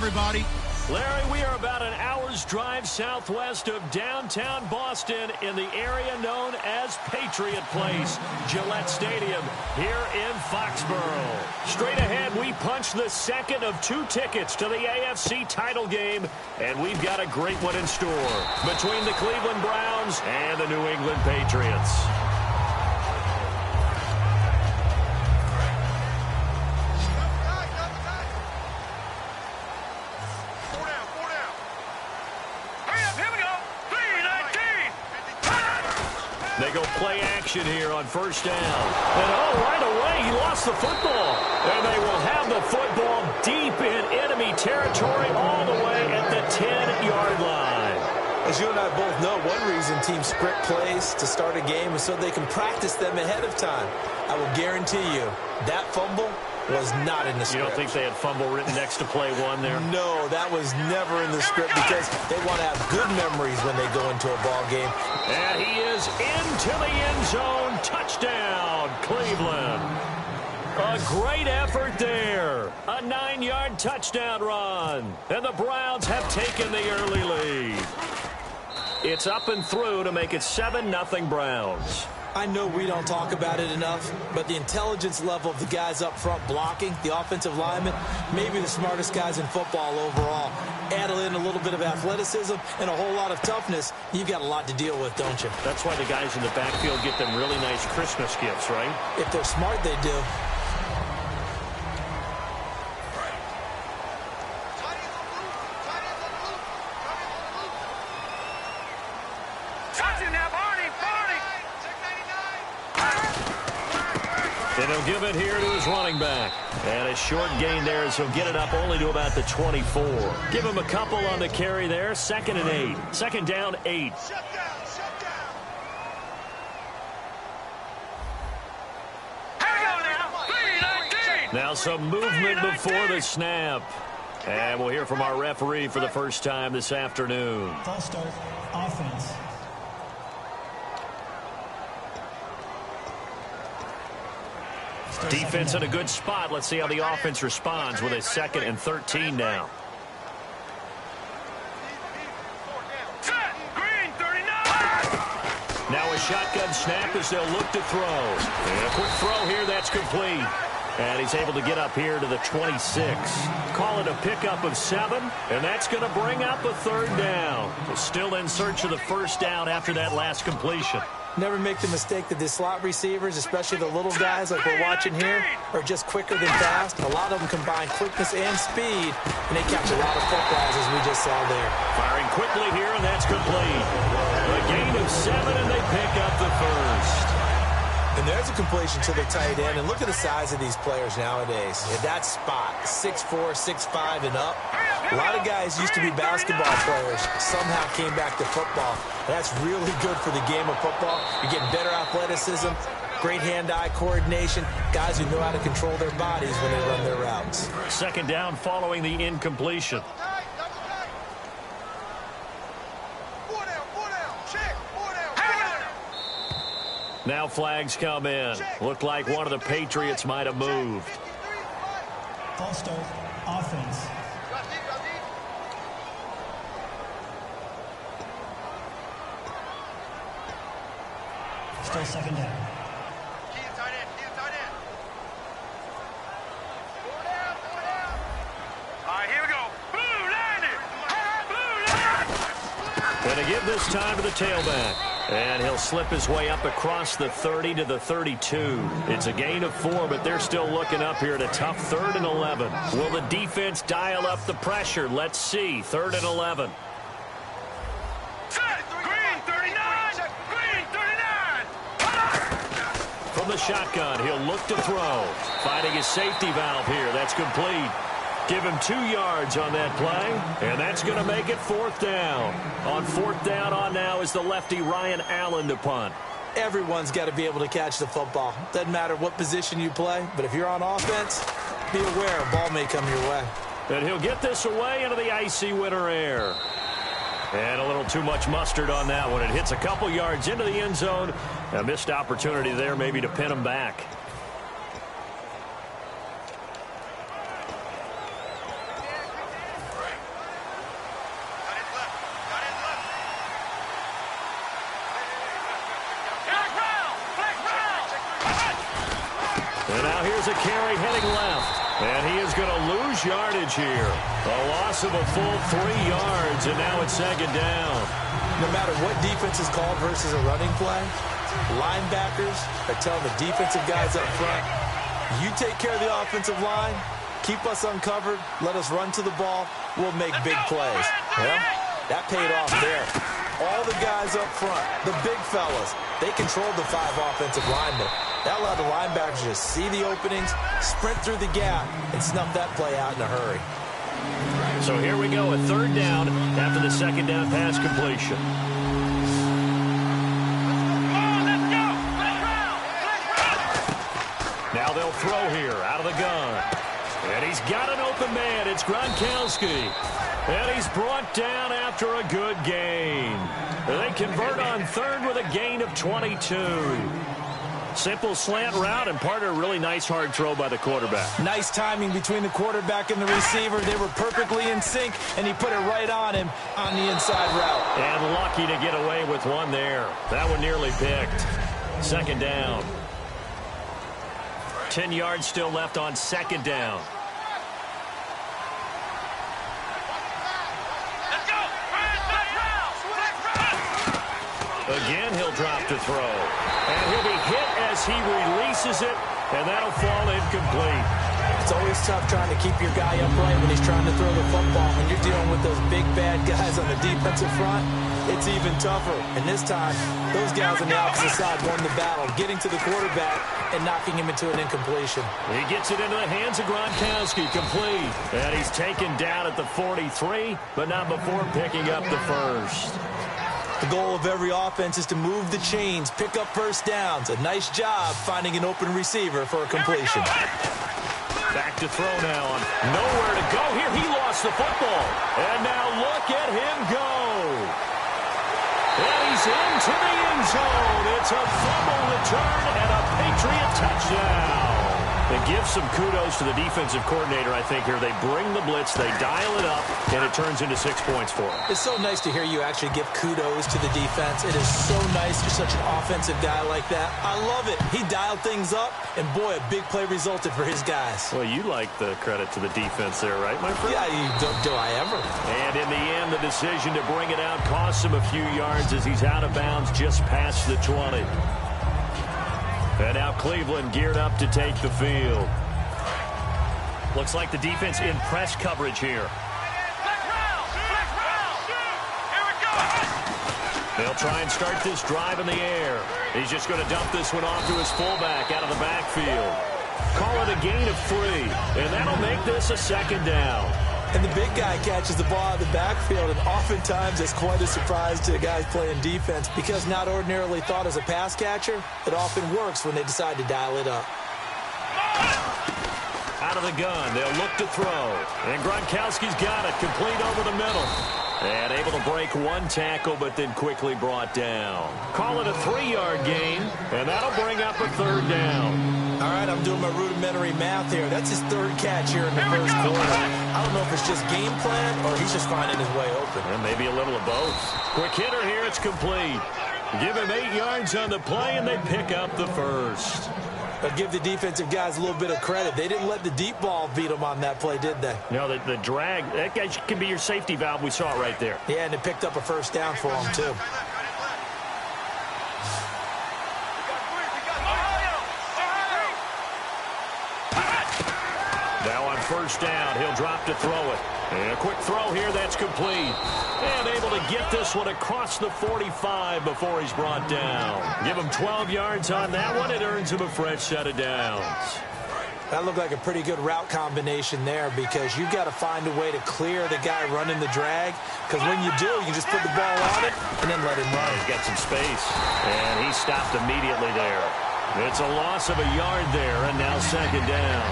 everybody. Larry, we are about an hour's drive southwest of downtown Boston in the area known as Patriot Place, Gillette Stadium, here in Foxborough. Straight ahead, we punch the second of 2 tickets to the AFC title game, and we've got a great one in store between the Cleveland Browns and the New England Patriots. They go play action here on first down. And right away, he lost the football. And they will have the football deep in enemy territory all the way at the 10-yard line. As you and I both know, one reason teams sprint plays to start a game is so they can practice them ahead of time. I will guarantee you that fumble was not in the script. You don't think they had fumble written next to play 1 there? No, that was never in the script because they want to have good memories when they go into a ball game. And he is into the end zone. Touchdown, Cleveland. A great effort there. A 9-yard touchdown run. And the Browns have taken the early lead. It's up and through to make it 7-0 Browns. I know we don't talk about it enough, but the intelligence level of the guys up front blocking, the offensive linemen, maybe the smartest guys in football overall. Add in a little bit of athleticism and a whole lot of toughness, you've got a lot to deal with, don't you? That's why the guys in the backfield get them really nice Christmas gifts, right? If they're smart, they do. And he'll give it here to his running back. And a short gain there as he'll get it up only to about the 24. Give him a couple on the carry there. 2nd and 8. 2nd down, 8. Now some movement before the snap. And we'll hear from our referee for the first time this afternoon. False start, offense. Defense in a good spot. Let's see how the offense responds with a 2nd and 13 now. Now a shotgun snap as they'll look to throw. And a quick throw here, that's complete. And he's able to get up here to the 26. Call it a pickup of 7, and that's going to bring up a 3rd down. Still in search of the first down after that last completion. Never make the mistake that the slot receivers, especially the little guys like we're watching here, are just quicker than fast. A lot of them combine quickness and speed, and they catch a lot of footballs as we just saw there. Firing quickly here, and that's complete. A gain of 7, and they pick up the first. And there's a completion to the tight end. And look at the size of these players nowadays. At that spot, 6'4", 6'5", and up. A lot of guys used to be basketball players, somehow came back to football. That's really good for the game of football. You're getting better athleticism, great hand-eye coordination, guys who know how to control their bodies when they run their routes. 2nd down following the incompletion. Now flags come in. Looked like one of the Patriots might have moved. False start, offense. Still 2nd down. Going to give this time to the tailback. And he'll slip his way up across the 30 to the 32. It's a gain of 4, but they're still looking up here at a tough 3rd and 11. Will the defense dial up the pressure? Let's see. 3rd and 11. From the shotgun, he'll look to throw. Finding his safety valve here. That's complete. Give him 2 yards on that play, and that's going to make it 4th down. On 4th down on now is the lefty Ryan Allen to punt. Everyone's got to be able to catch the football. Doesn't matter what position you play, but if you're on offense, be aware a ball may come your way. And he'll get this away into the icy winter air. And a little too much mustard on that one. It hits a couple yards into the end zone. A missed opportunity there maybe to pin him back. And now here's a carry heading left. And he is going to lose yardage here. A loss of a full 3 yards, and now it's second down. No matter what defense is called versus a running play, linebackers are telling the defensive guys up front, you take care of the offensive line, keep us uncovered, let us run to the ball, we'll make big plays. Well, that paid off there. All the guys up front, the big fellas, they controlled the 5 offensive linemen. That allowed the linebackers to see the openings, sprint through the gap, and snuff that play out in a hurry. So here we go, a third down after the second down pass completion. Now they'll throw here out of the gun. And he's got an open man. It's Gronkowski. And he's brought down after a good gain. They convert on third with a gain of 22. Simple slant route, and part of a really nice hard throw by the quarterback. Nice timing between the quarterback and the receiver. They were perfectly in sync, and he put it right on him on the inside route. And lucky to get away with one there. That one nearly picked. Second down. 10 yards still left on second down. Again, he'll drop to throw. And he'll be hit as he releases it, and that'll fall incomplete. It's always tough trying to keep your guy upright when he's trying to throw the football. When you're dealing with those big, bad guys on the defensive front, it's even tougher. And this time, those guys on the opposite side won the battle, getting to the quarterback and knocking him into an incompletion. He gets it into the hands of Gronkowski, complete. And he's taken down at the 43, but not before picking up the first. The goal of every offense is to move the chains, pick up first downs. A nice job finding an open receiver for a completion. Back to throw now. Nowhere to go here. He lost the football. And now look at him go. And he's into the end zone. It's a fumble return and a Patriot touchdown. It gives some kudos to the defensive coordinator, I think, here. They bring the blitz, they dial it up, and it turns into 6 points for them. It's so nice to hear you actually give kudos to the defense. It is so nice. You're such an offensive guy like that. I love it. He dialed things up, and boy, a big play resulted for his guys. Well, you like the credit to the defense there, right, my friend? Yeah, do I ever? And in the end, the decision to bring it out costs him a few yards as he's out of bounds just past the 20. And now Cleveland geared up to take the field. Looks like the defense in press coverage here. They'll try and start this drive in the air. He's just going to dump this one off to his fullback out of the backfield. Call it a gain of 3, and that'll make this a second down. And the big guy catches the ball out of the backfield, and oftentimes it's quite a surprise to the guys playing defense because not ordinarily thought as a pass catcher, it often works when they decide to dial it up. Out of the gun, they'll look to throw. And Gronkowski's got it, complete over the middle. And able to break one tackle, but then quickly brought down. Call it a 3-yard gain, and that'll bring up a third down. All right, I'm doing my rudimentary math here. That's his third catch here in the first quarter. I don't know if it's just game plan or he's just finding his way open. And maybe a little of both. Quick hitter here, it's complete. Give him 8 yards on the play, and they pick up the first. But give the defensive guys a little bit of credit. They didn't let the deep ball beat them on that play, did they? No, the drag, that guy can be your safety valve. We saw it right there. Yeah, and it picked up a first down for him, too. Now on first down, he'll drop to throw it. And a quick throw here, that's complete. And able to get this one across the 45 before he's brought down. Give him 12 yards on that one. It earns him a fresh set of downs. That looked like a pretty good route combination there because you've got to find a way to clear the guy running the drag. Because when you do, you just put the ball on it and then let him run. He's got some space. And he stopped immediately there. It's a loss of a yard there, and now second down.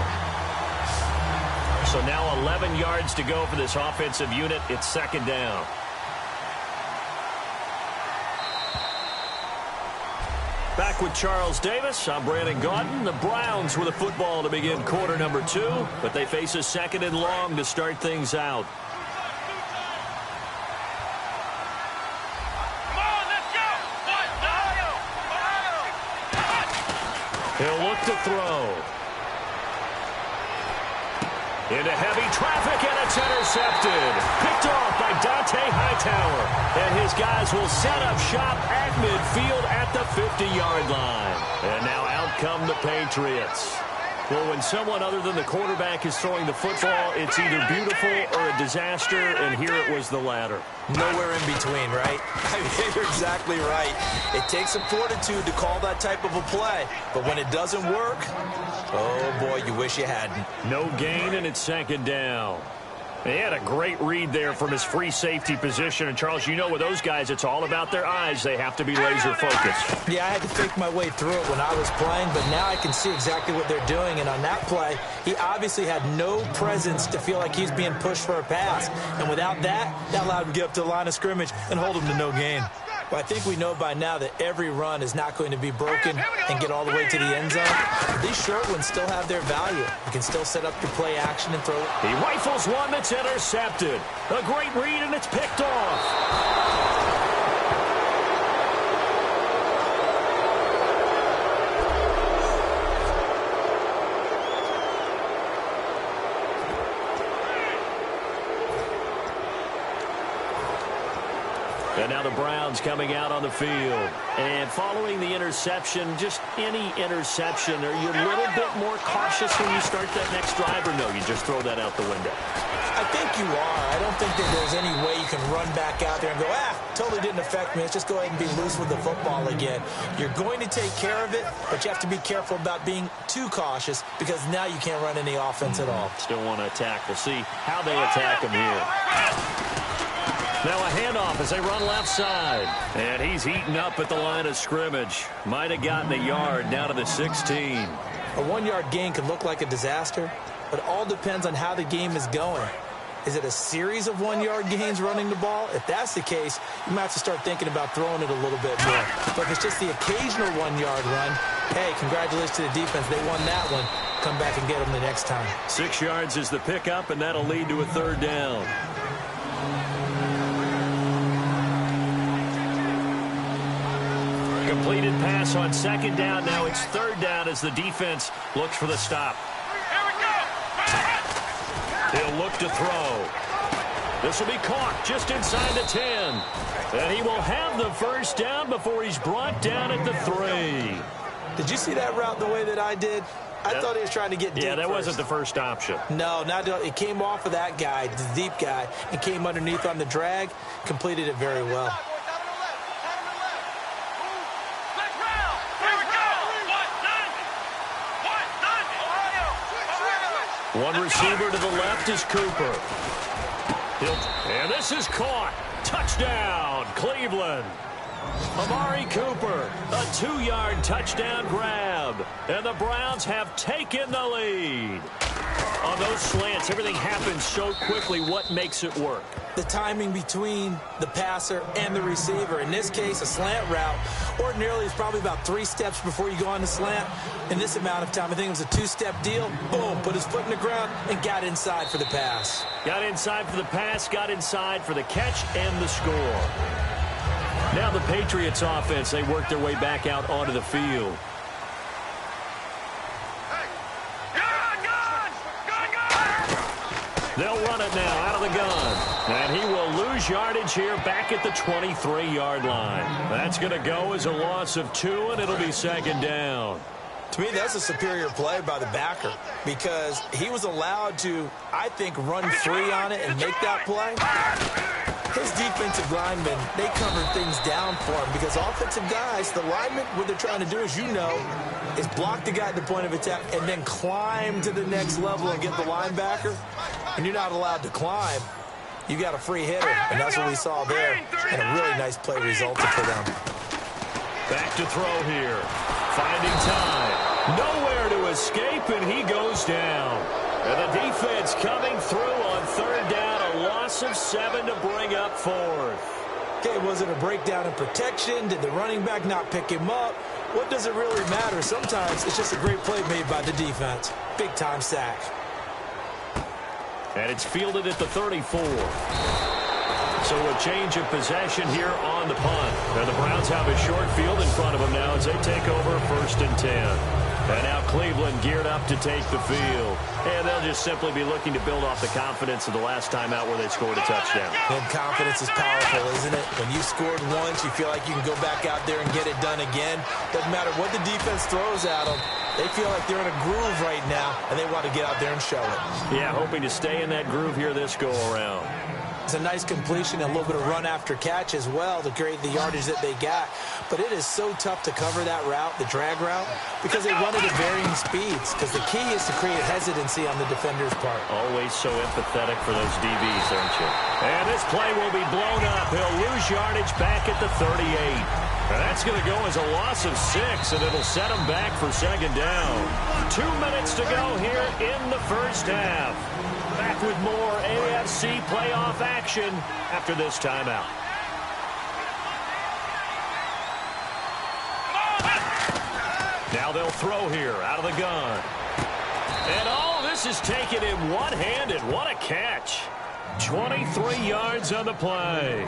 So now 11 yards to go for this offensive unit. It's second down. Back with Charles Davis. I'm Brandon Gaudin. The Browns with the football to begin quarter number 2, but they face a second and long to start things out. He'll look to throw. Into heavy traffic, and it's intercepted. Picked off by Dante Hightower. And his guys will set up shop at midfield at the 50-yard line. And now out come the Patriots. Well, when someone other than the quarterback is throwing the football, it's either beautiful or a disaster, and here it was the latter. Nowhere in between, right? I mean, you're exactly right. It takes some fortitude to call that type of a play, but when it doesn't work, oh boy, you wish you hadn't. No gain, and it's second down. He had a great read there from his free safety position. And, Charles, you know with those guys, it's all about their eyes. They have to be laser-focused. Yeah, I had to fake my way through it when I was playing, but now I can see exactly what they're doing. And on that play, he obviously had no presence to feel like he's being pushed for a pass. And without that, that allowed him to get up to the line of scrimmage and hold him to no gain. Well, I think we know by now that every run is not going to be broken and get all the way to the end zone. These short ones still have their value. You can still set up your play action and throw it. He rifles one that's intercepted. A great read, and it's picked off. And now the Browns coming out on the field. And following the interception, just any interception, are you a little bit more cautious when you start that next drive, or no, you just throw that out the window? I think you are. I don't think that there's any way you can run back out there and go, totally didn't affect me. Let's just go ahead and be loose with the football again. You're going to take care of it, but you have to be careful about being too cautious because now you can't run any offense at all. Still want to attack. We'll see how they attack him here. Now a handoff as they run left side. And he's eaten up at the line of scrimmage. Might have gotten a yard down to the 16. A 1-yard gain could look like a disaster, but it all depends on how the game is going. Is it a series of 1-yard gains running the ball? If that's the case, you might have to start thinking about throwing it a little bit more. But if it's just the occasional 1-yard run, hey, congratulations to the defense. They won that one. Come back and get them the next time. 6 yards is the pickup, and that'll lead to a third down. Completed pass on second down. Now it's third down as the defense looks for the stop. He'll look to throw. This will be caught just inside the 10. And he will have the first down before he's brought down at the 3. Did you see that route the way that I did? I thought he was trying to get deep. Yeah, that first. wasn't the first option. No, it came off of that guy, the deep guy, and came underneath on the drag. Completed it very well. One receiver to the left is Cooper. And this is caught. Touchdown, Cleveland. Amari Cooper, a 2-yard touchdown grab. And the Browns have taken the lead. On those slants, everything happens so quickly. What makes it work? The timing between the passer and the receiver. In this case, a slant route ordinarily is probably about 3 steps before you go on the slant. In this amount of time, I think it was a 2-step deal. Boom, put his foot in the ground and got inside for the pass. Got inside for the pass, got inside for the catch and the score. Now the Patriots offense, they work their way back out onto the field. They'll run it now out of the gun. And he will lose yardage here back at the 23-yard line. That's going to go as a loss of 2, and it'll be second down. To me, that's a superior play by the backer because he was allowed to, I think, run free on it and make that play. His defensive linemen, they covered things down for him because offensive guys, the linemen, what they're trying to do, as you know, is block the guy at the point of attack and then climb to the next level and get the linebacker. And you're not allowed to climb. You got a free hitter, and that's what we saw there. And a really nice play resulted for them. Back to throw here. Finding time. Nowhere to escape, and he goes down. And the defense coming through on third down. A loss of 7 to bring up 4th. Okay, was it a breakdown in protection? Did the running back not pick him up? What does it really matter? Sometimes it's just a great play made by the defense. Big-time sack. And it's fielded at the 34. So a change of possession here on the punt. And the Browns have a short field in front of them now as they take over 1st and 10. And now Cleveland geared up to take the field. And they'll just simply be looking to build off the confidence of the last time out where they scored a touchdown. And confidence is powerful, isn't it? When you scored once, you feel like you can go back out there and get it done again. Doesn't matter what the defense throws at them. They feel like they're in a groove right now, and they want to get out there and show it. Yeah, hoping to stay in that groove here this go-around. It's a nice completion and a little bit of run after catch as well to create the yardage that they got. But it is so tough to cover that route, the drag route, because they run it at varying speeds. Because the key is to create hesitancy on the defender's part. Always so empathetic for those DBs, aren't you? And this play will be blown up. He'll lose yardage back at the 38. And that's going to go as a loss of 6, and it'll set him back for second down. 2 minutes to go here in the first half. Back with more AFC playoff action after this timeout. Now they'll throw here out of the gun. And all this is taken in one-handed. What a catch. 23 yards on the play.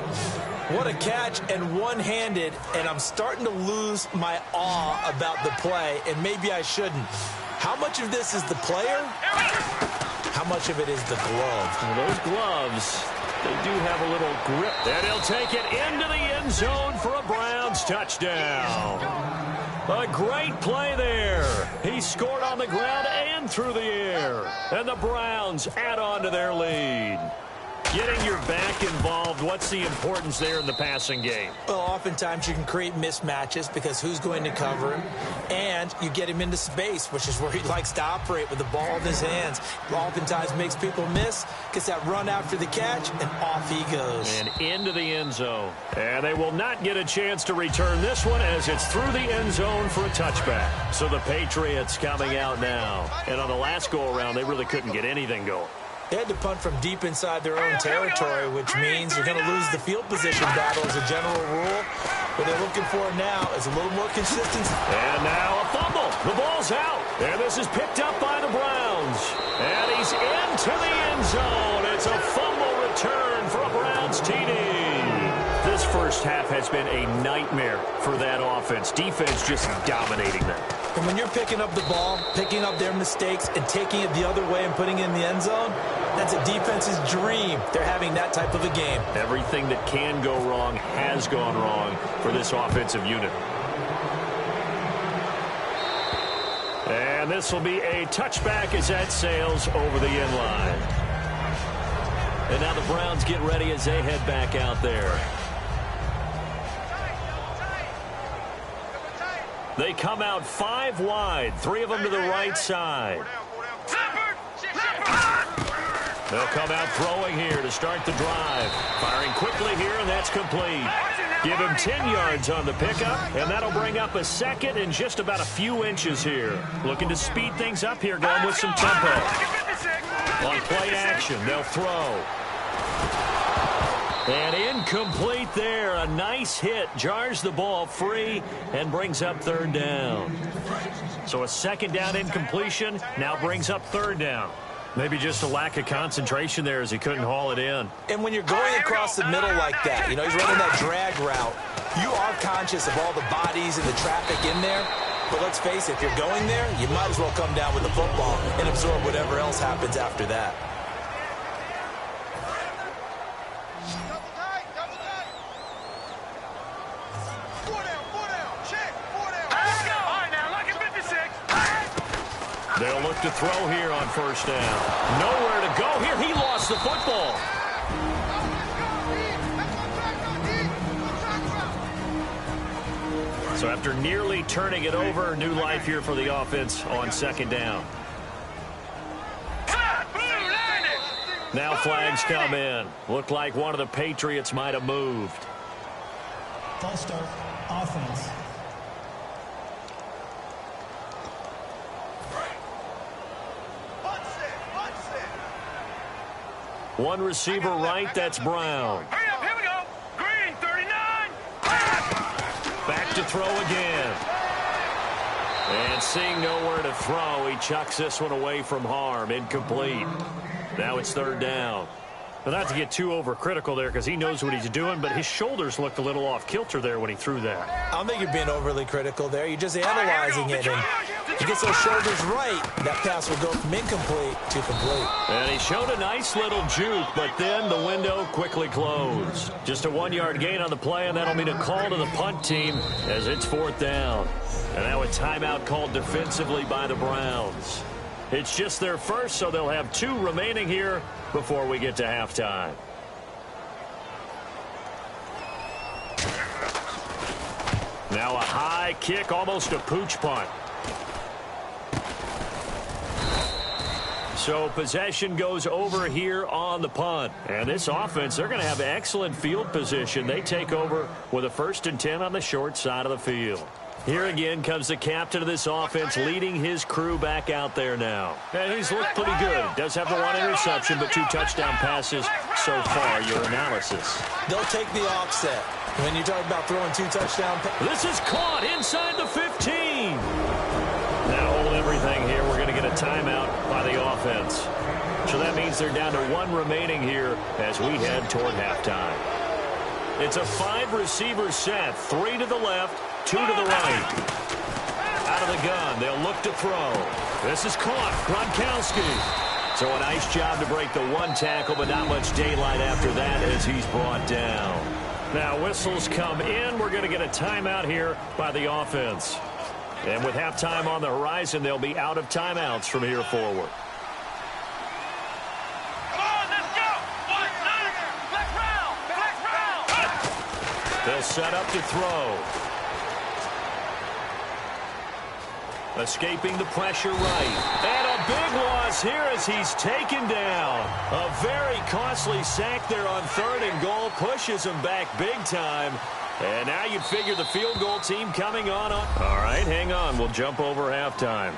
What a catch and one-handed, and I'm starting to lose my awe about the play, and maybe I shouldn't. How much of this is the player? How much of it is the glove? Well, those gloves, they do have a little grip. And he'll take it into the end zone for a Browns touchdown. A great play there. He scored on the ground and through the air. And the Browns add on to their lead. Getting your back involved, what's the importance there in the passing game? Well, oftentimes you can create mismatches because who's going to cover him? And you get him into space, which is where he likes to operate with the ball in his hands. Oftentimes makes people miss, gets that run after the catch, and off he goes. And into the end zone. And they will not get a chance to return this one as it's through the end zone for a touchback. So the Patriots coming out now. And on the last go-around, they really couldn't get anything going. They had to punt from deep inside their own territory, which means you're going to lose the field position battle as a general rule. What they're looking for now is a little more consistency. And now a fumble. The ball's out. And this is picked up by the Browns. And he's into the end zone. It's a fumble return for a Browns TD. This first half has been a nightmare for that offense. Defense just dominating them. And when you're picking up the ball, picking up their mistakes, and taking it the other way and putting it in the end zone, that's a defense's dream. They're having that type of a game. Everything that can go wrong has gone wrong for this offensive unit. And this will be a touchback as that sails over the end line. And now the Browns get ready as they head back out there. They come out 5 wide, 3 of them to the right side. They'll come out throwing here to start the drive. Firing quickly here, and that's complete. Give him 10 yards on the pickup, and that'll bring up a second and just about a few inches here. Looking to speed things up here, going with some tempo. On play action, they'll throw. And incomplete there. A nice hit. Jars the ball free and brings up third down. So a second down incompletion now brings up third down. Maybe just a lack of concentration there as he couldn't haul it in. And when you're going across the middle like that, you know, he's running that drag route, you are conscious of all the bodies and the traffic in there. But let's face it, if you're going there, you might as well come down with the football and absorb whatever else happens after that. They'll look to throw here on first down. Nowhere to go here. He lost the football. So after nearly turning it over, new life here for the offense on second down. Now flags come in. Looked like one of the Patriots might have moved. False start, offense. One receiver right, that's Brown. Hurry up, here we go. Green, 39. Back to throw again. And seeing nowhere to throw, he chucks this one away from harm. Incomplete. Now it's third down. But not to get too overcritical there because he knows what he's doing, but his shoulders looked a little off kilter there when he threw that. I don't think you're being overly critical there. You're just analyzing it. And He gets those shoulders right, that pass will go from incomplete to complete. And he showed a nice little juke, but then the window quickly closed. Just a 1-yard gain on the play, and that'll mean a call to the punt team as it's 4th down. And now a timeout called defensively by the Browns. It's just their first, so they'll have 2 remaining here before we get to halftime. Now a high kick, almost a pooch punt. So possession goes over here on the punt. And this offense, they're going to have excellent field position. They take over with a 1st and 10 on the short side of the field. Here again comes the captain of this offense leading his crew back out there now. And he's looked pretty good. Does have the 1 interception, but 2 touchdown passes so far. Your analysis. They'll take the offset. When you talk about throwing 2 touchdown passes. This is caught inside the 15. Now hold everything here. We're going to get a timeout by the offense. So that means they're down to 1 remaining here as we head toward halftime. It's a 5-receiver set. 3 to the left, 2 to the right. Out of the gun, they'll look to throw. This is caught. Gronkowski. So a nice job to break the 1 tackle, but not much daylight after that as he's brought down. Now whistles come in. We're going to get a timeout here by the offense. And with halftime on the horizon, they'll be out of timeouts from here forward. Come on, let's go! Black round! They'll set up to throw. Escaping the pressure right. And a big loss here as he's taken down. A very costly sack there on 3rd and goal. Pushes him back big time. And now you'd figure the field goal team coming on. All right, hang on. We'll jump over halftime.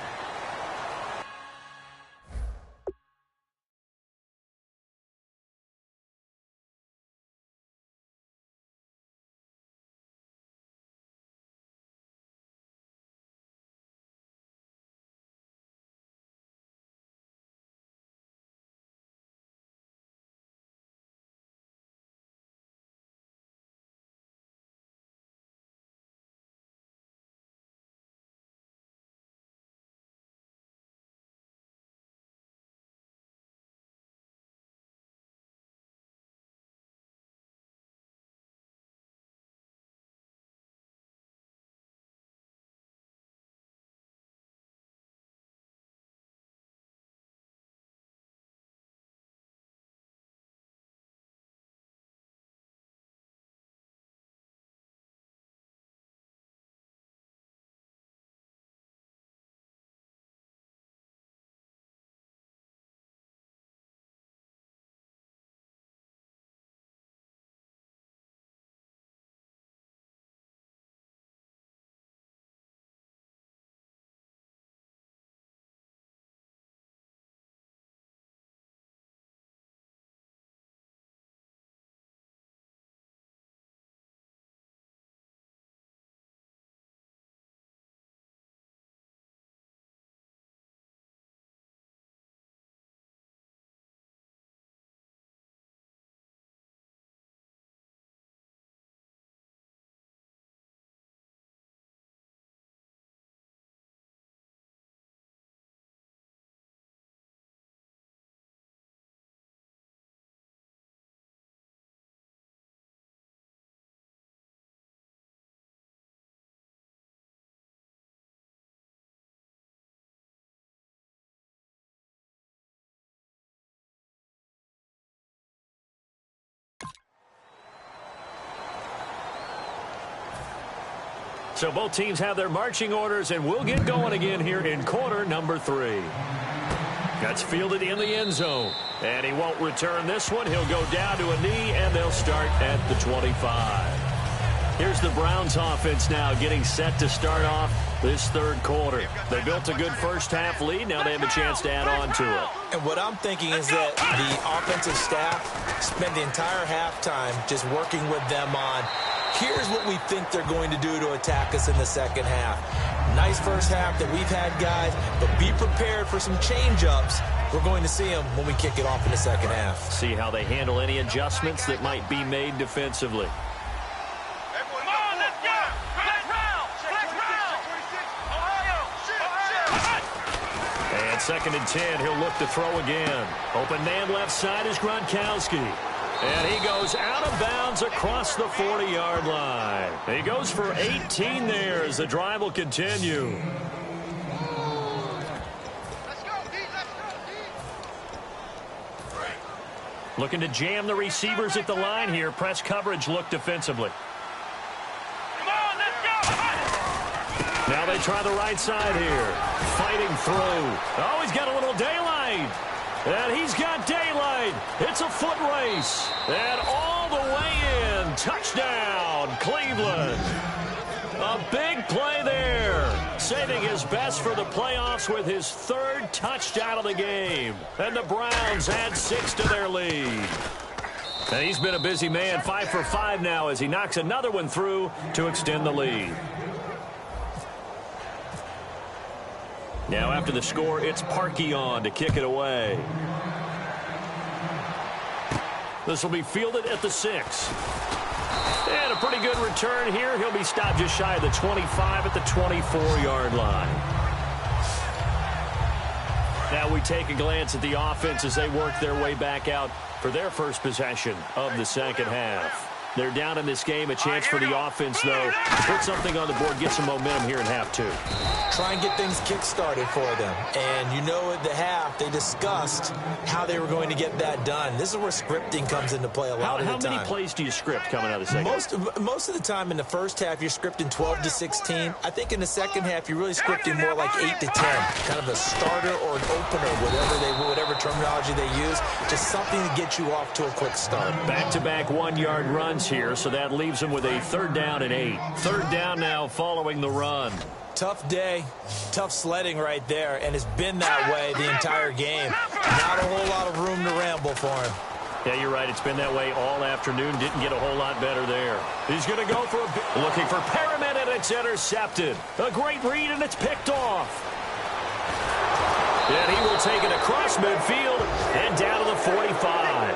So both teams have their marching orders, and we'll get going again here in quarter number 3. That's fielded in the end zone. And he won't return this one. He'll go down to a knee, and they'll start at the 25. Here's the Browns offense now getting set to start off this 3rd quarter. They built a good first-half lead. Now they have a chance to add on to it. And what I'm thinking is that the offensive staff spent the entire halftime just working with them on, here's what we think they're going to do to attack us in the second half. Nice first half that we've had, guys, but be prepared for some change-ups. We're going to see them when we kick it off in the second half. See how they handle any adjustments that might be made defensively. 2nd and 10. He'll look to throw again. Open man left side is Gronkowski. And he goes out of bounds across the 40-yard line. He goes for 18 there as the drive will continue. Looking to jam the receivers at the line here. Press coverage look defensively. Now they try the right side here. Fighting through. Oh, he's got a little daylight. And he's got daylight. It's a foot race. And all the way in. Touchdown, Cleveland. A big play there. Saving his best for the playoffs with his 3rd touchdown of the game. And the Browns add 6 to their lead. And he's been a busy man. 5 for 5 now as he knocks another one through to extend the lead. Now after the score, it's Parkey on to kick it away. This will be fielded at the 6. And a pretty good return here. He'll be stopped just shy of the 25 at the 24-yard line. Now we take a glance at the offense as they work their way back out for their first possession of the second half. They're down in this game. A chance for the offense, though, to put something on the board, get some momentum here in half 2. Try and get things kick-started for them. And you know at the half, they discussed how they were going to get that done. This is where scripting comes into play a lot of the time. How many plays do you script coming out of the second? Most of the time in the first half, you're scripting 12 to 16. I think in the second half, you're really scripting more like 8 to 10. Kind of a starter or an opener, whatever terminology they use. Just something to get you off to a quick start. Back-to-back 1-yard runs here, so that leaves them with a 3rd down and 8. 3rd down now following the run. Tough day, tough sledding right there, and it's been that way the entire game. Not a whole lot of room to ramble for him. Yeah, you're right. It's been that way all afternoon. Didn't get a whole lot better there. He's going to go for looking for Perriman, and it's intercepted. A great read, and it's picked off. And he will take it across midfield and down to the 45.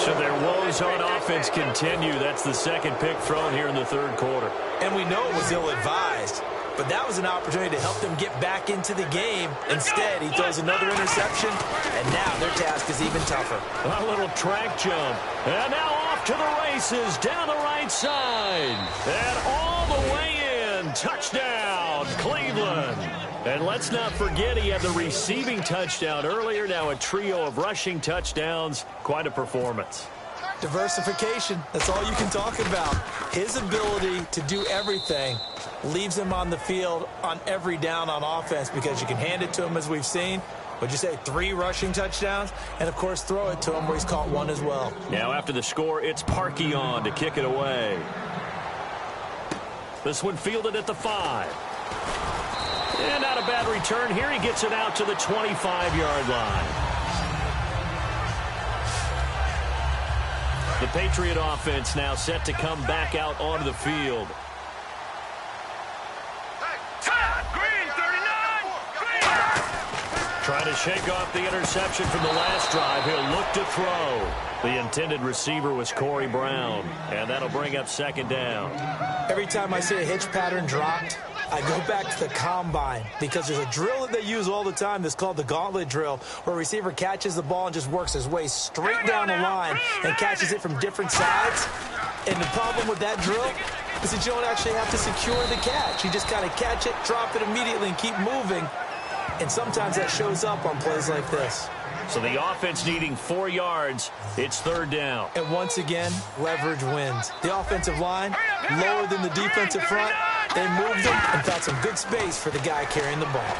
So their woes on offense continue. That's the 2nd pick thrown here in the 3rd quarter. And we know it was ill-advised, but that was an opportunity to help them get back into the game. Instead, he throws another interception, and now their task is even tougher. A little track jump. And now off to the races down the right side. And all the way in. Touchdown, Cleveland. And let's not forget he had the receiving touchdown earlier. Now a trio of rushing touchdowns. Quite a performance. Diversification. That's all you can talk about. His ability to do everything leaves him on the field on every down on offense because you can hand it to him as we've seen. Would you say 3 rushing touchdowns? And, of course, throw it to him where he's caught 1 as well. Now after the score, it's Parkey on to kick it away. This one fielded at the 5. And not a bad return here. He gets it out to the 25-yard line. The Patriot offense now set to come back out onto the field. Trying to shake off the interception from the last drive. He'll look to throw. The intended receiver was Corey Brown. And that'll bring up 2nd down. Every time I see a hitch pattern dropped, I go back to the combine because there's a drill that they use all the time that's called the gauntlet drill, where a receiver catches the ball and just works his way straight down the line and catches it from different sides. And the problem with that drill is that you don't actually have to secure the catch. You just kind of catch it, drop it immediately, and keep moving. And sometimes that shows up on plays like this. So the offense needing 4 yards. It's 3rd down. And once again, leverage wins. The offensive line, lower than the defensive front. They moved them and found some good space for the guy carrying the ball.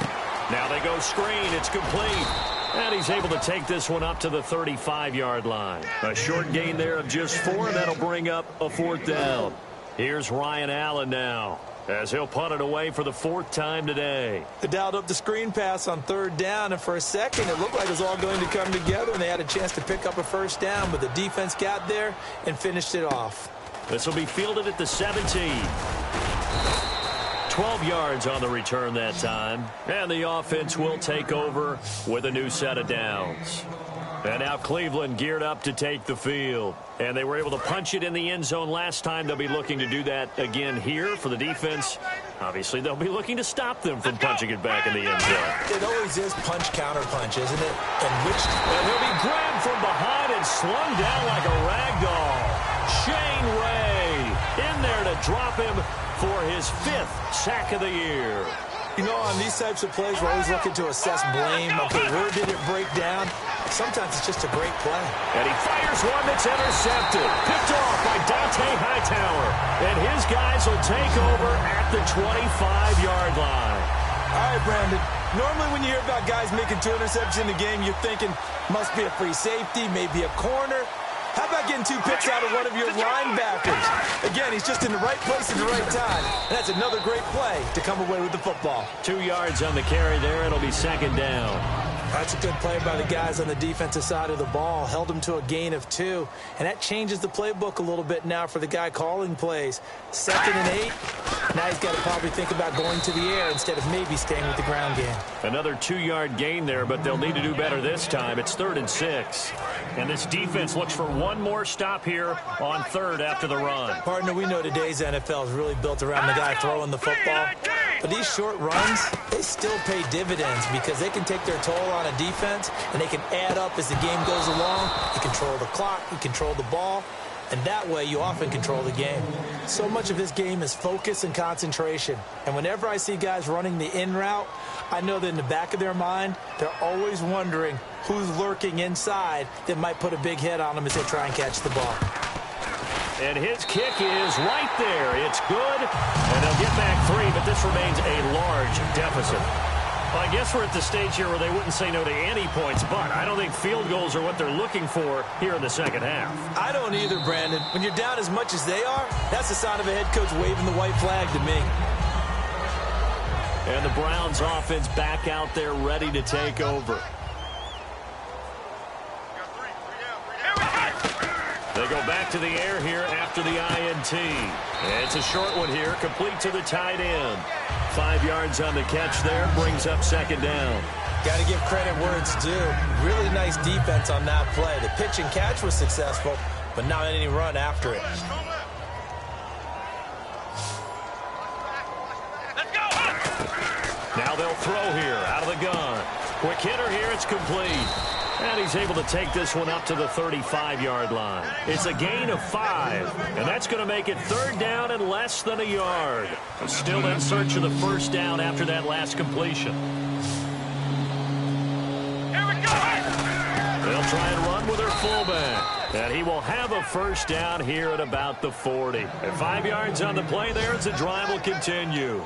Now they go screen. It's complete. And he's able to take this one up to the 35-yard line. A short gain there of just 4, and that'll bring up a 4th down. Here's Ryan Allen now, as he'll punt it away for the 4th time today. They dialed up the screen pass on 3rd down, and for a second it looked like it was all going to come together, and they had a chance to pick up a 1st down, but the defense got there and finished it off. This will be fielded at the 17. 12 yards on the return that time. And the offense will take over with a new set of downs. And now Cleveland geared up to take the field. And they were able to punch it in the end zone last time. They'll be looking to do that again here for the defense. Obviously, they'll be looking to stop them from punching it back in the end zone. It always is punch-counter-punch, isn't it? And he'll be grabbed from behind and slung down like a rag doll. Shane Ray in there to drop him for his 5th sack of the year. You know, on these types of plays, we're always looking to assess blame. Okay, where did it break down? Sometimes it's just a great play. And he fires one that's intercepted. Picked off by Dante Hightower. And his guys will take over at the 25-yard line. All right, Brandon. Normally when you hear about guys making 2 interceptions in the game, you're thinking, must be a free safety, maybe a corner. How about getting 2 picks out of one of your linebackers? Again, he's just in the right place at the right time. And that's another great play to come away with the football. 2 yards on the carry there. It'll be 2nd down. That's a good play by the guys on the defensive side of the ball. Held them to a gain of 2. And that changes the playbook a little bit now for the guy calling plays. 2nd and 8. Now he's got to probably think about going to the air instead of maybe staying with the ground game. Another 2-yard gain there, but they'll need to do better this time. It's 3rd and 6. And this defense looks for one more stop here on 3rd after the run. Partner, we know today's NFL is really built around the guy throwing the football. But these short runs, they still pay dividends because they can take their toll on a defense and they can add up as the game goes along. You control the clock, you control the ball, and that way you often control the game. So much of this game is focus and concentration. And whenever I see guys running the in route, I know that in the back of their mind, they're always wondering who's lurking inside that might put a big hit on them as they try and catch the ball. And his kick is right there. It's good, and they'll get back 3, but this remains a large deficit. Well, I guess we're at the stage here where they wouldn't say no to any points, but I don't think field goals are what they're looking for here in the second half. I don't either, Brandon. When you're down as much as they are, that's the sign of a head coach waving the white flag to me. And the Browns offense back out there ready to take over. They go back to the air here after the INT. It's a short one here, complete to the tight end. 5 yards on the catch there, brings up 2nd down. Got to give credit where it's due. Really nice defense on that play. The pitch and catch was successful, but not any run after it. Now they'll throw here out of the gun. Quick hitter here, it's complete. And he's able to take this one up to the 35-yard line. It's a gain of 5, and that's going to make it 3rd down and less than a yard. Still in search of the 1st down after that last completion. Here we go! They'll try and run with their fullback. And he will have a 1st down here at about the 40. And 5 yards on the play there as the drive will continue.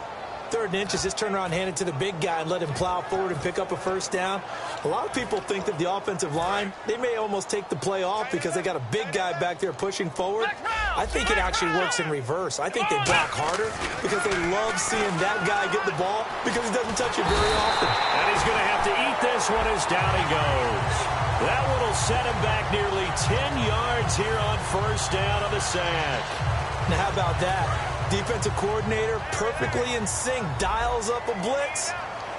3rd and inches, just turn around, hand it to the big guy, and let him plow forward and pick up a 1st down. A lot of people think that the offensive line, they may almost take the play off because they got a big guy back there pushing forward. I think it actually works in reverse. I think they block harder because they love seeing that guy get the ball because he doesn't touch it very often. And he's going to have to eat this one as down he goes. That one will set him back nearly 10 yards here on 1st down on the sack. Now, how about that? Defensive coordinator perfectly in sync, dials up a blitz,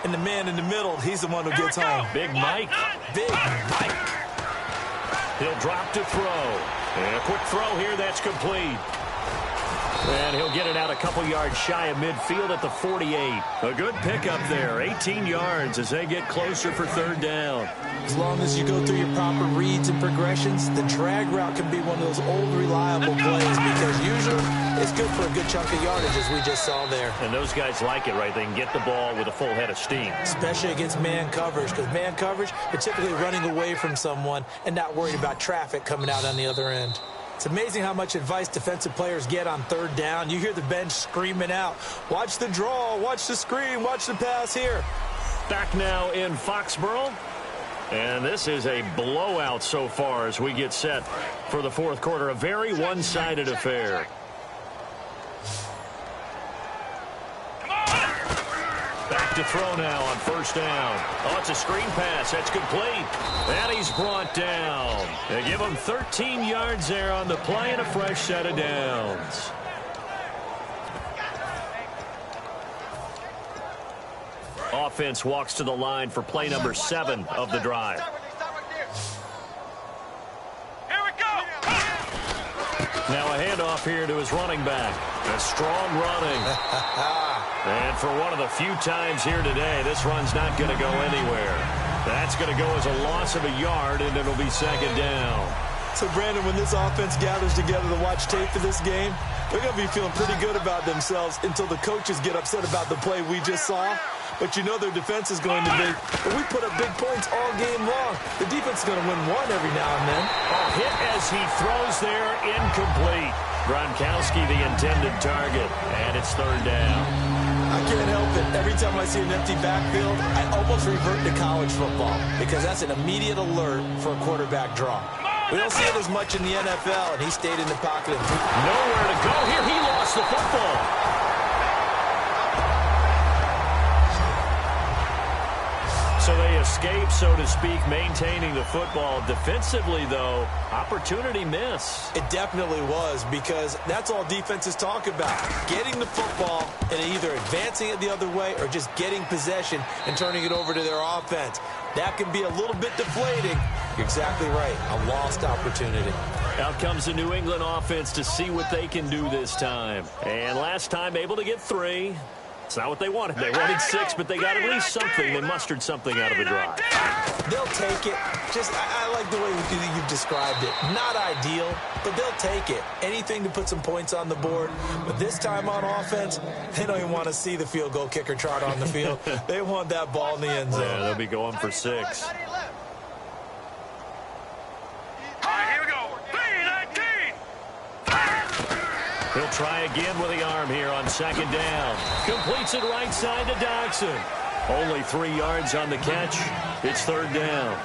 and the man in the middle, he's the one who gets home. Big Mike. Big Mike. He'll drop to throw. And a quick throw here, that's complete. And he'll get it out a couple yards shy of midfield at the 48. A good pickup there, 18 yards as they get closer for 3rd down. As long as you go through your proper reads and progressions, the drag route can be one of those old reliable plays because usually it's good for a good chunk of yardage as we just saw there. And those guys like it, right? They can get the ball with a full head of steam. Especially against man coverage because man coverage, you're typically running away from someone and not worried about traffic coming out on the other end. It's amazing how much advice defensive players get on 3rd down. You hear the bench screaming out, watch the draw, watch the screen, watch the pass here. Back now in Foxborough. And this is a blowout so far as we get set for the 4th quarter. A very one-sided affair. Back to throw now on 1st down. Oh, it's a screen pass. That's complete. And he's brought down. They give him 13 yards there on the play and a fresh set of downs. Offense walks to the line for play number 7 of the drive. Here we go! Now a handoff here to his running back. A strong running. And for one of the few times here today, this run's not going to go anywhere. That's going to go as a loss of a yard, and it'll be second down. So, Brandon, when this offense gathers together to watch tape for this game, they're going to be feeling pretty good about themselves until the coaches get upset about the play we just saw. But you know their defense is going to be, but we put up big points all game long. The defense is going to win one every now and then. Hit as he throws there, incomplete. Gronkowski, the intended target, and it's third down. I can't help it. Every time I see an empty backfield, I almost revert to college football because that's an immediate alert for a quarterback draw. We don't see it as much in the NFL, and he stayed in the pocket. Nowhere to go here. He lost the football. So they escape, so to speak, maintaining the football. Defensively, though, opportunity miss. It definitely was, because that's all defenses talk about. Getting the football and either advancing it the other way or just getting possession and turning it over to their offense. That can be a little bit deflating. You're exactly right. A lost opportunity. Out comes the New England offense to see what they can do this time. And last time, able to get 3. It's not what they wanted. They wanted 6, but they got at least something. They mustered something out of the drive. They'll take it. I like the way you've described it. Not ideal, but they'll take it. Anything to put some points on the board. But this time on offense, they don't even want to see the field goal kicker trot on the field. They want that ball in the end zone. Yeah, they'll be going for 6. He'll try again with the arm here on second down. Completes it right side to Dodson. Only 3 yards on the catch. It's third down.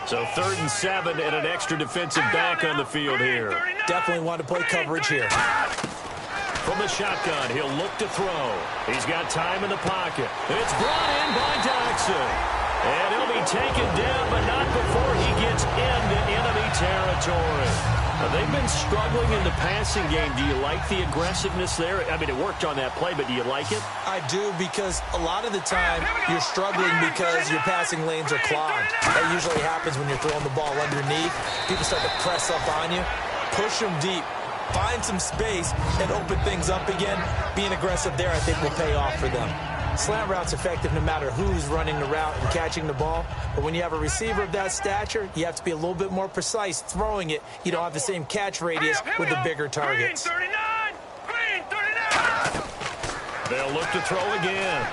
So 3rd and 7 and an extra defensive back on the field here. Definitely want to play coverage here. From the shotgun, he'll look to throw. He's got time in the pocket. It's brought in by Dodson. And he'll be taken down, but not before he gets into enemy territory. They've been struggling in the passing game. Do you like the aggressiveness there? I mean, it worked on that play, but do you like it? I do, because a lot of the time you're struggling because your passing lanes are clogged. That usually happens when you're throwing the ball underneath. People start to press up on you. Push them deep. Find some space and open things up again. Being aggressive there, I think, will pay off for them. Slant route's effective no matter who's running the route and catching the ball. But when you have a receiver of that stature, you have to be a little bit more precise throwing it. You don't have the same catch radius with the bigger targets. They'll look to throw again.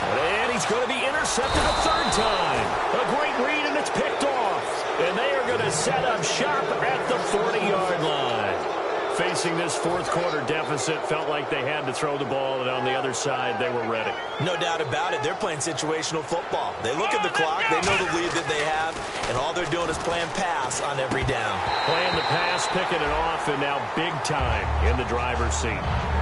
And he's going to be intercepted a 3rd time. A great read, and it's picked off. And they are going to set up shop at the 40-yard line. Facing this 4th quarter deficit, felt like they had to throw the ball, and on the other side, they were ready. No doubt about it. They're playing situational football. They look at the clock, they know the lead that they have, and all they're doing is playing pass on every down. Playing the pass, picking it off, and now big time in the driver's seat.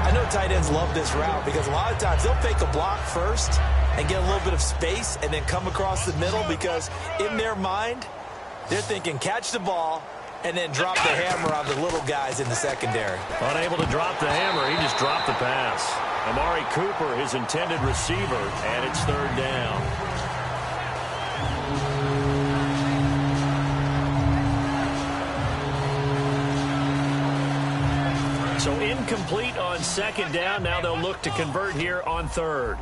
I know tight ends love this route because a lot of times they'll fake a block first and get a little bit of space and then come across the middle, because in their mind, they're thinking catch the ball and then drop the hammer on the little guys in the secondary. Unable to drop the hammer, he just dropped the pass. Amari Cooper, his intended receiver, and it's 3rd down. So incomplete on 2nd down. Now they'll look to convert here on 3rd.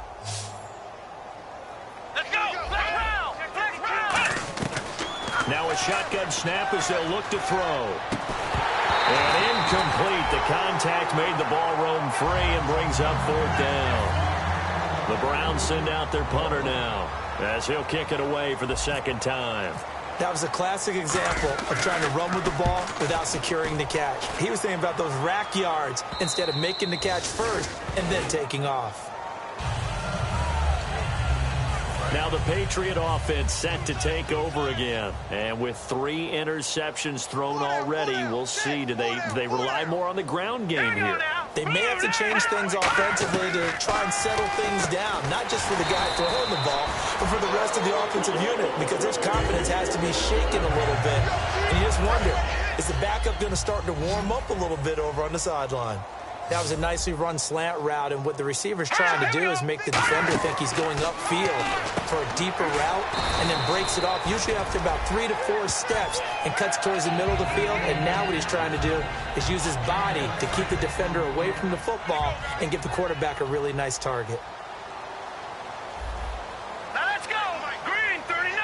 Now a shotgun snap as they'll look to throw. And incomplete. The contact made the ball roam free and brings up 4th down. The Browns send out their punter now as he'll kick it away for the 2nd time. That was a classic example of trying to run with the ball without securing the catch. He was thinking about those rack yards instead of making the catch first and then taking off. Now the Patriot offense set to take over again. And with 3 interceptions thrown already, we'll see. Do they rely more on the ground game here? They may have to change things offensively to try and settle things down, not just for the guy throwing the ball, but for the rest of the offensive unit, because his confidence has to be shaken a little bit. And you just wonder, is the backup going to start to warm up a little bit over on the sideline? That was a nicely run slant route, and what the receiver's trying to do is make the defender think he's going upfield for a deeper route and then breaks it off, usually after about 3 to 4 steps, and cuts towards the middle of the field. And now what he's trying to do is use his body to keep the defender away from the football and give the quarterback a really nice target. Let's go! Green 39!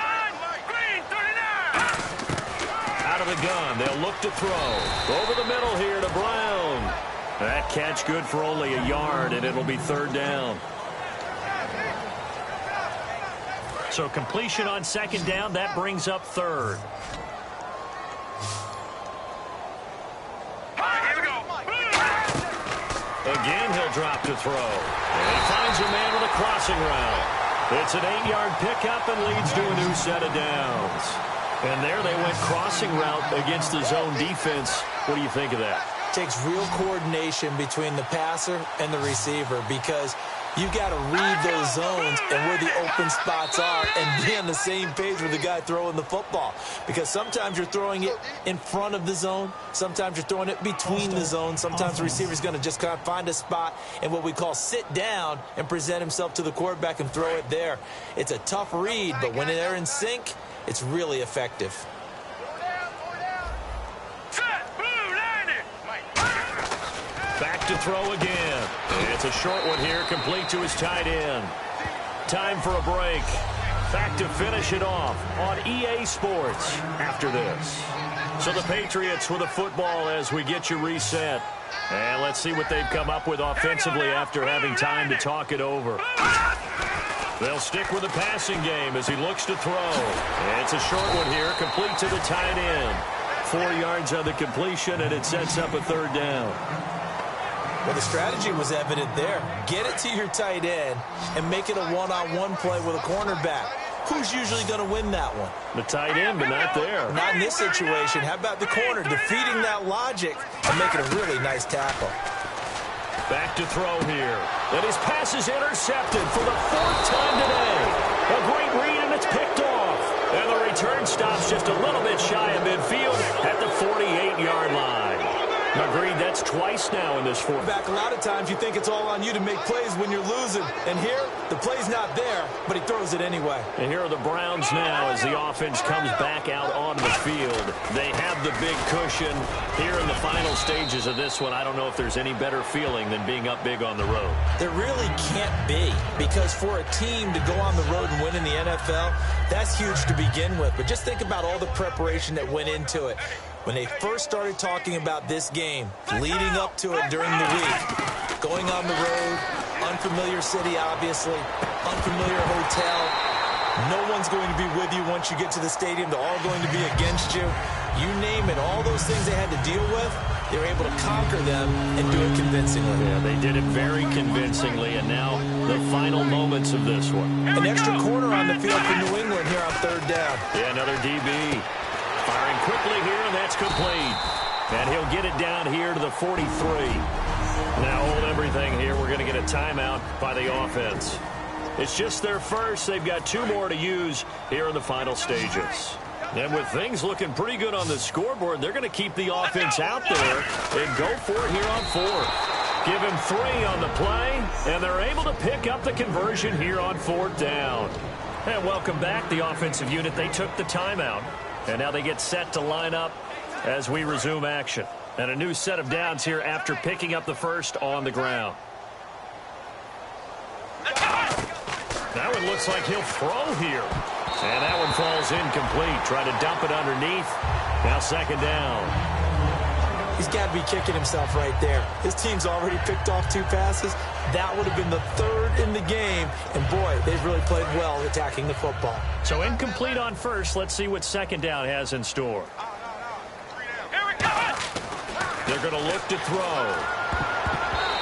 Green 39! Out of the gun, they'll look to throw. Over the middle here to Brown. That catch good for only a yard, and it'll be 3rd down. So completion on 2nd down, that brings up 3rd. Here we go! Again, he'll drop to throw. And he finds a man with a crossing route. It's an 8-yard pickup and leads to a new set of downs. And there they went crossing route against the zone defense. What do you think of that? Takes real coordination between the passer and the receiver, because you've got to read those zones and where the open spots are and be on the same page with the guy throwing the football. Because sometimes you're throwing it in front of the zone. Sometimes you're throwing it between the zones. Sometimes the receiver's going to just kind of find a spot and what we call sit down and present himself to the quarterback and throw it there. It's a tough read, but when they're in sync, it's really effective. Back to throw again. It's a short one here, complete to his tight end. Time for a break. Back to finish it off on EA Sports after this. So the Patriots with a football as we get you reset. And let's see what they've come up with offensively after having time to talk it over. They'll stick with the passing game as he looks to throw. It's a short one here, complete to the tight end. 4 yards on the completion, and it sets up a 3rd down. Well, the strategy was evident there. Get it to your tight end and make it a one-on-one play with a cornerback. Who's usually going to win that one? The tight end, but not there. Not in this situation. How about the corner defeating that logic and making a really nice tackle? Back to throw here. And his pass is intercepted for the 4th time today. A great read, and it's picked off. And the return stops just a little bit shy of midfield at the 48-yard line. Agreed, that's twice now in this fourth. Back a lot of times you think it's all on you to make plays when you're losing. And here, the play's not there, but he throws it anyway. And here are the Browns now as the offense comes back out onto the field. They have the big cushion here in the final stages of this one. I don't know if there's any better feeling than being up big on the road. There really can't be, because for a team to go on the road and win in the NFL, that's huge to begin with. But just think about all the preparation that went into it. When they first started talking about this game, leading up to it during the week, going on the road, unfamiliar city, obviously, unfamiliar hotel. No one's going to be with you once you get to the stadium. They're all going to be against you. You name it, all those things they had to deal with, they were able to conquer them and do it convincingly. Yeah, they did it very convincingly, and now the final moments of this one. An extra corner on the field for New England here on 3rd down. Yeah, another DB. Firing quickly here, and that's complete. And he'll get it down here to the 43. Now hold everything here. We're going to get a timeout by the offense. It's just their first. They've got 2 more to use here in the final stages. And with things looking pretty good on the scoreboard, they're going to keep the offense out there and go for it here on 4th. Give him 3 on the play, and they're able to pick up the conversion here on 4th down. And welcome back, the offensive unit. They took the timeout. And now they get set to line up as we resume action. And a new set of downs here after picking up the first on the ground. That one looks like he'll throw here. And that one falls incomplete. Try to dump it underneath. Now 2nd down. He's got to be kicking himself right there. His team's already picked off 2 passes. That would have been the 3rd in the game. And, boy, they've really played well attacking the football. So incomplete on first. Let's see what 2nd down has in store. Here we go! They're going to look to throw.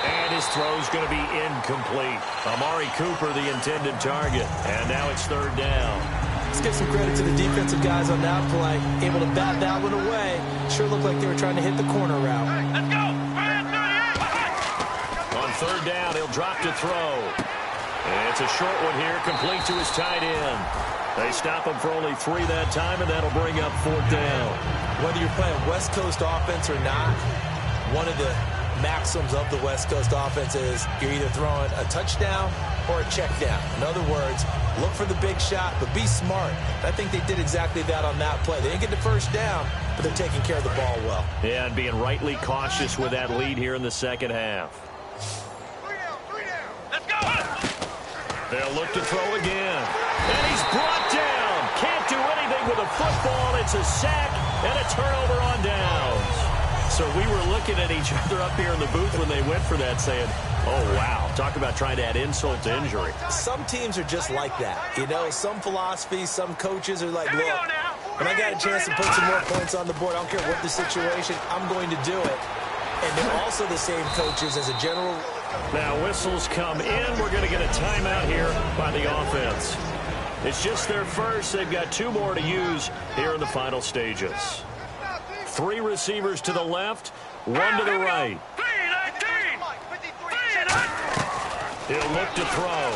And his throw's going to be incomplete. Amari Cooper, the intended target. And now it's 3rd down. Let's give some credit to the defensive guys on that play. Able to bat that one away. Sure looked like they were trying to hit the corner route. Let's go! On 3rd down, he'll drop to throw. And it's a short one here, complete to his tight end. They stop him for only 3 that time, and that'll bring up 4th down. Whether you're playing West Coast offense or not, one of the maxims of the West Coast offense is you're either throwing a touchdown or a check down. In other words, look for the big shot, but be smart. I think they did exactly that on that play. They didn't get the first down, but they're taking care of the ball well. Yeah, and being rightly cautious with that lead here in the second half. 3 down. Let's go. They'll look to throw again. And he's brought down. Can't do anything with a football. It's a sack and a turnover on downs. So we were looking at each other up here in the booth when they went for that saying, oh, wow. Talk about trying to add insult to injury. Some teams are just like that. You know, some philosophies, some coaches are like, look, when I got a chance to put some more points on the board, I don't care what the situation, I'm going to do it. And they're also the same coaches as a general. Now whistles come in. We're going to get a timeout here by the offense. It's just their first. They've got 2 more to use here in the final stages. 3 receivers to the left, 1 to the right. He'll look to throw.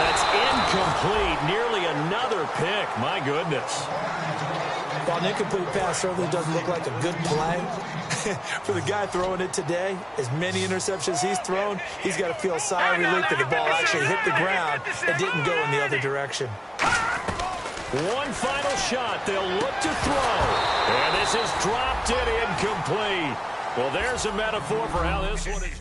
That's incomplete. Nearly another pick. My goodness. While an incomplete pass certainly doesn't look like a good play, for the guy throwing it today, as many interceptions he's thrown, he's got to feel a sigh of relief that the ball actually hit the ground and didn't go in the other direction. One final shot. They'll look to throw. And this is dropped it incomplete. Well, there's a metaphor for how this one is.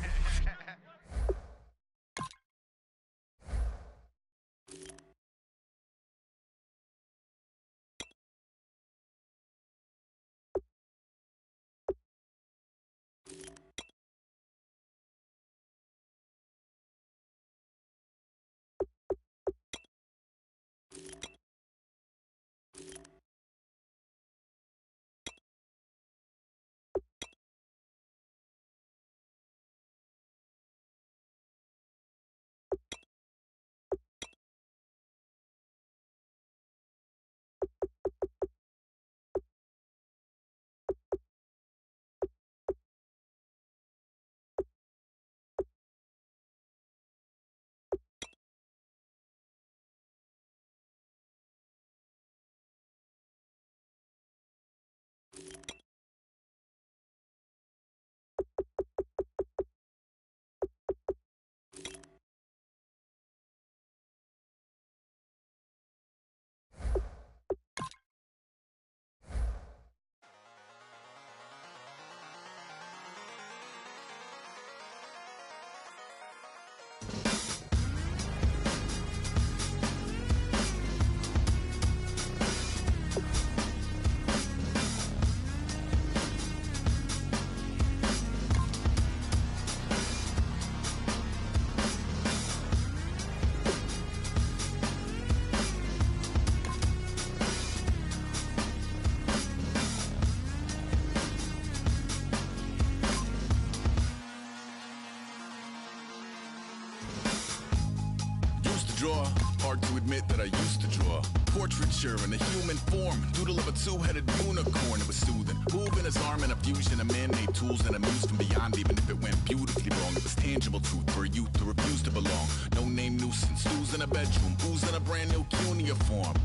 Draw. Hard to admit that I used to draw. Portraiture in a human form. Doodle of a 2-headed unicorn. It was soothing. Moving his arm in a fusion of man-made tools and a muse from beyond. Even if it went beautifully wrong, it was tangible truth for a youth to refuse to belong. No name nuisance. Who's in a bedroom? Who's in a brand new cuneiform?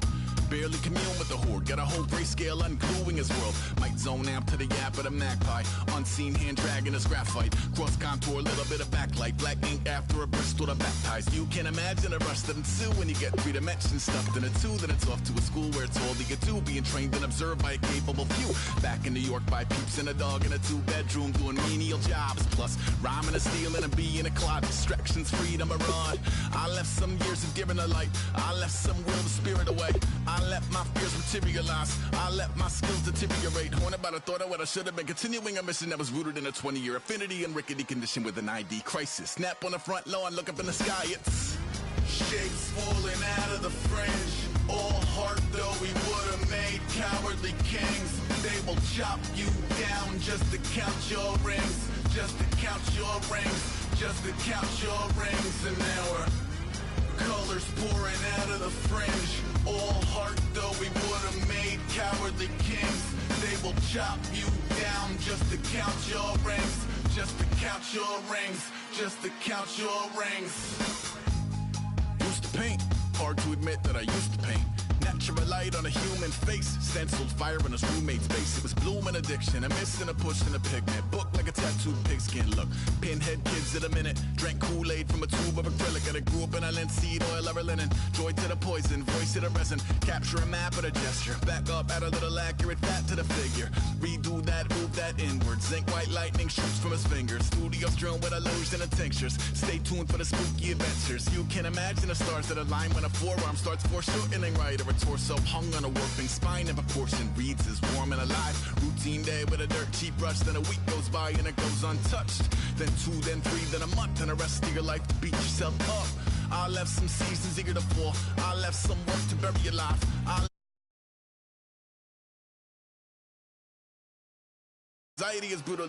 Barely commune with the horde. Got a whole grayscale ungluing his world. Might zone amp to the yap of the magpie. Unseen hand dragging his graphite. Cross contour, little bit of backlight. Black ink after a Bristol to baptize. You can imagine a rush that ensue when you get 3 dimensions stuffed in a 2. Then it's off to a school where it's all you get to. Being trained and observed by a capable few. Back in New York by peeps and a dog in a 2-bedroom doing menial jobs. Plus rhyming and stealing and being a clod. Distractions, freedom, a rod. I left some years of giving a light. I left some will the spirit away. I let my fears materialize. I let my skills deteriorate. Haunted by the thought of what I should have been. Continuing a mission that was rooted in a 20-year affinity and rickety condition with an ID crisis. Snap on the front lawn, look up in the sky. It's shapes falling out of the fringe. All heart though we would have made cowardly kings. They will chop you down just to count your rings. Just to count your rings. Just to count your rings. And now we're colors pouring out of the fringe. All heart though we would have made cowardly kings. They will chop you down just to count your rings. Just to count your rings. Just to count your rings. Used to paint. Hard to admit that I used to paint. picture a light on a human face. Stenciled fire on his roommate's face. It was blooming addiction, a missing, a push, and a pigment. Book like a tattooed pigskin look. Pinhead kids in a minute. Drank Kool-Aid from a tube of acrylic. And I grew up in a linseed oil or linen. Joy to the poison, voice to the resin. Capture a map of a gesture. Back up, add a little accurate fat to the figure. Redo that, move that inward. Zinc white lightning shoots from his fingers. Studio strewn with illusion and tinctures. Stay tuned for the spooky adventures. You can imagine the stars that align when a forearm starts foreshortening right, or a torso hung on a warping spine. And proportion reads as warm and alive. Routine day with a dirt cheap brush. Then a week goes by and it goes untouched. Then 2, then 3, then a month, and the rest of your life to beat yourself up. I left some seasons eager to fall. I left some work to bury your life. Anxiety is brutal.